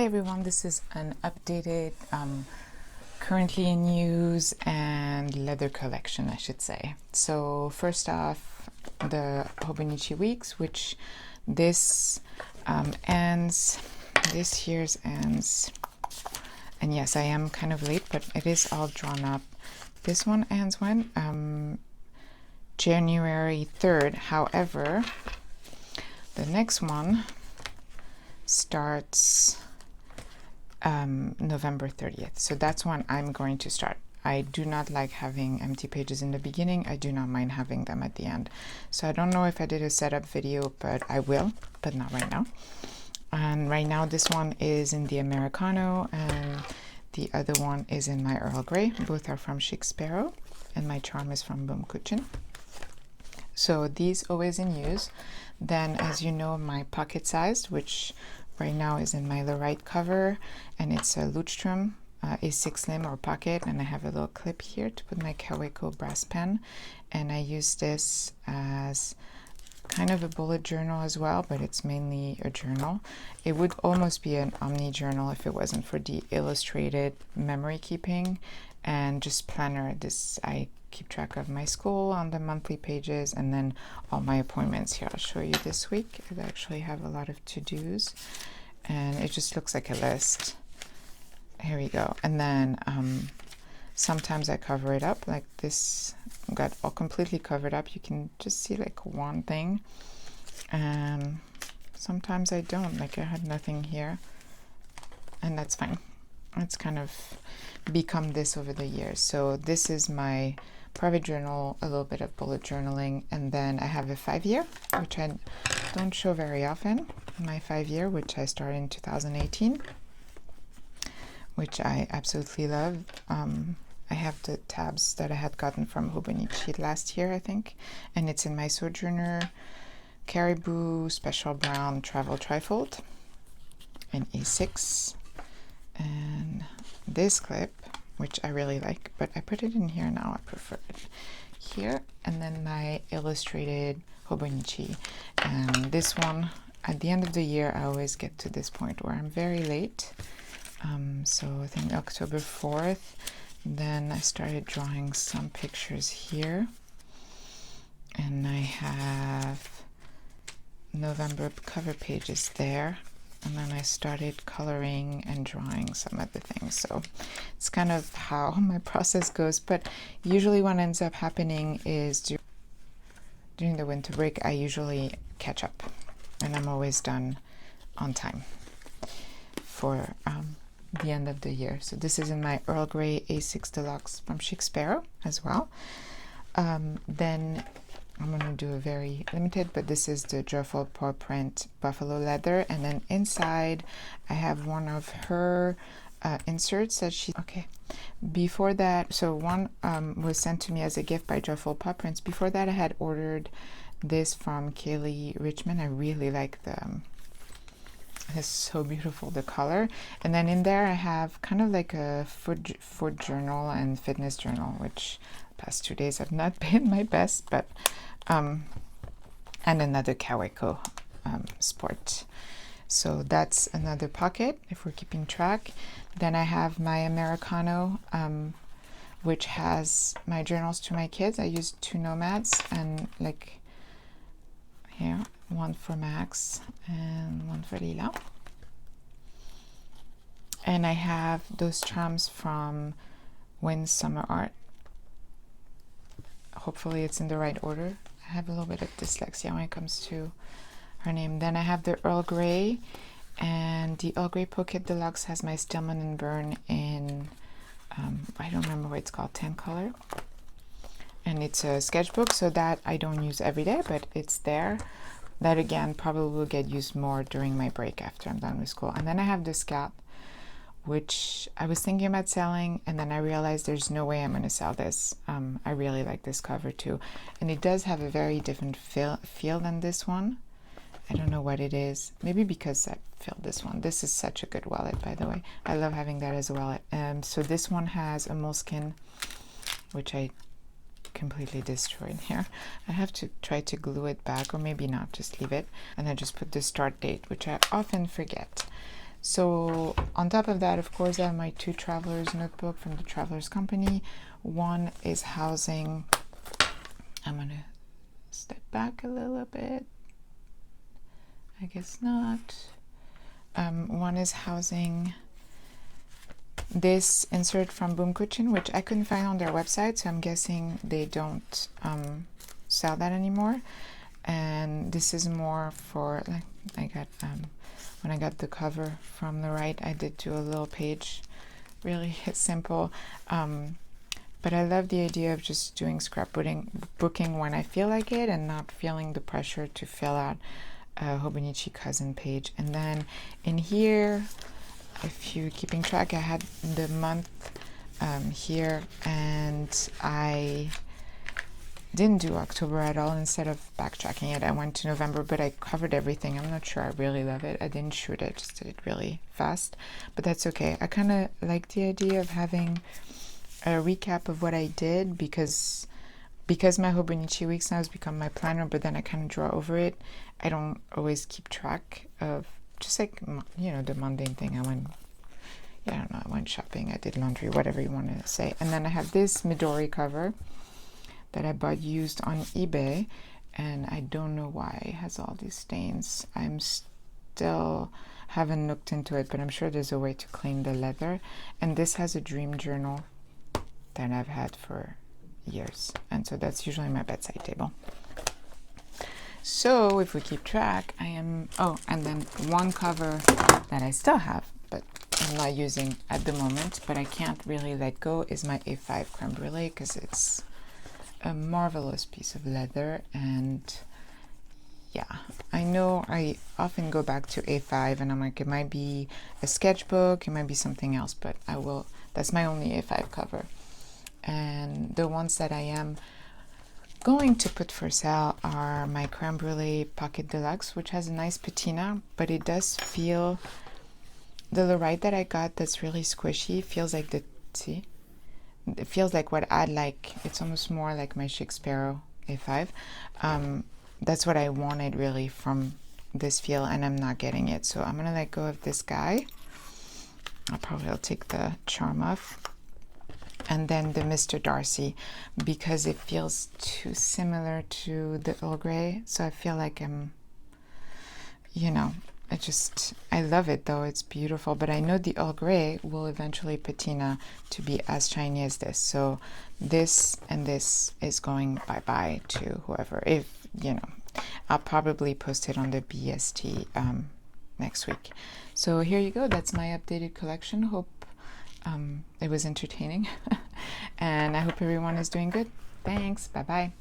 Hi everyone, this is an updated, currently in use and leather collection, I should say. So first off, the Hobonichi weeks, which this ends, this year's ends, and yes, I am kind of late, but it is all drawn up. This one ends when? January 3rd. However, the next one starts November 30th. So that's when I'm going to start. I do not like having empty pages in the beginning. I do not mind having them at the end. So I don't know if I did a setup video, but I will, but not right now. And right now this one is in the Americano and the other one is in my Earl Grey. Both are from Chic Sparrow and my charm is from Boom Kuchen. So these always in use. Then, as you know, my pocket sized, which right now is in my Lorite cover, and it's a Leuchtturm A6 Slim or pocket, and I have a little clip here to put my Kaweco brass pen, and I use this as kind of a bullet journal as well, but it's mainly a journal. It would almost be an omni journal if it wasn't for the illustrated memory keeping and just planner. This I keep track of my school on the monthly pages and then all my appointments. Here I'll show you this week. I actually have a lot of to-dos and it just looks like a list. Here we go. And then sometimes I cover it up like this. Got all completely covered up. You can just see like one thing, and sometimes I don't, like I had nothing here, and that's fine. It's kind of become this over the years. So this is my private journal, a little bit of bullet journaling, and then I have a 5-year, which I don't show very often. My 5-year, which I started in 2018, which I absolutely love. I have the tabs that I had gotten from Hobonichi last year, I think, and it's in my Sojourner Caribou Special Brown Travel Trifold in A6. And this clip, which I really like, but I put it in here now, I prefer it here. And then my illustrated Hobonichi. And this one, at the end of the year, I always get to this point where I'm very late. So I think October 4th. Then I started drawing some pictures here, and I have November cover pages there, and then I started coloring and drawing some other things. So it's kind of how my process goes, but usually what ends up happening is during the winter break I usually catch up, and I'm always done on time for the end of the year. So this is in my Earl Grey A6 Deluxe from Chic Sparrow as well. Then I'm going to do a very limited, but this is the Joyful Paw Print Buffalo Leather, and then inside I have one of her inserts that she, okay, before that, so one was sent to me as a gift by Joyful Paw Prints. Before that I had ordered this from Kaylee Richmond. I really like the it's so beautiful, the color. And then in there I have kind of like a food journal and fitness journal, which past 2 days have not been my best, but and another Kaweco sport. So that's another pocket if we're keeping track. Then I have my Americano, which has my journals to my kids. I use 2 Nomads, and like here, one for Max and one for Lila. And I have those charms from Wynn Summer Art. Hopefully it's in the right order. I have a little bit of dyslexia when it comes to her name. Then I have the Earl Grey, and the Earl Grey Pocket Deluxe has my Stillman and Burn in, I don't remember what it's called, 10 color. And it's a sketchbook, so that I don't use every day, but it's there. That again probably will get used more during my break after I'm done with school. And then I have the Scout, which I was thinking about selling, and then I realized there's no way I'm going to sell this. I really like this cover too, and it does have a very different feel than this one. I don't know what it is, maybe because I filled this one. This is such a good wallet, by the way. I love having that as a wallet. So this one has a moleskin, which I completely destroyed here. I have to try to glue it back, or maybe not, just leave it, and I just put the start date, which I often forget. So on top of that, of course, I have my 2 Travelers notebook from the Travelers Company. One is housing, I'm gonna step back a little bit, I guess not. One is housing this insert from Boom Kitchen, which I couldn't find on their website, so I'm guessing they don't sell that anymore. And this is more for, like, I got when I got the cover from the right, I did do a little page, really simple. But I love the idea of just doing scrapbooking when I feel like it, and not feeling the pressure to fill out a Hobonichi cousin page. And then in here, if you're keeping track, I had the month here, and I didn't do October at all. Instead of backtracking it, I went to November, but I covered everything. I'm not sure I really love it. I didn't shoot it, just did it really fast, but that's okay. I kind of like the idea of having a recap of what I did, because my Hobonichi Weeks now has become my planner, but then I kind of draw over it. I don't always keep track of, just like, you know, the mundane thing. I don't know, I went shopping, I did laundry, whatever you want to say. And then I have this Midori cover that I bought used on eBay, and I don't know why it has all these stains. I'm still haven't looked into it, but I'm sure there's a way to clean the leather. And this has a dream journal that I've had for years, and so that's usually my bedside table. So if we keep track, I am, oh, and then one cover that I still have, but I'm not using at the moment, but I can't really let go, is my A5 creme brulee, because it's a marvelous piece of leather. And yeah, I know I often go back to A5 and I'm like, it might be a sketchbook, it might be something else, but I will, that's my only A5 cover. And the ones that I am going to put for sale are my Creme Brulee Pocket Deluxe, which has a nice patina, but it does feel, the Lorite that I got that's really squishy feels like the, see? It feels like what I'd like. It's almost more like my Chic Sparrow A5. That's what I wanted really from this feel, and I'm not getting it. So I'm gonna let go of this guy. I'll take the charm off. And then the Mr. Darcy, because it feels too similar to the Earl Grey. So I feel like I'm, you know, I love it though, it's beautiful, but I know the Earl Grey will eventually patina to be as shiny as this. So this and this is going bye-bye to whoever. If, you know, I'll probably post it on the BST next week. So here you go, that's my updated collection. Hope it was entertaining, and I hope everyone is doing good. Thanks, bye-bye.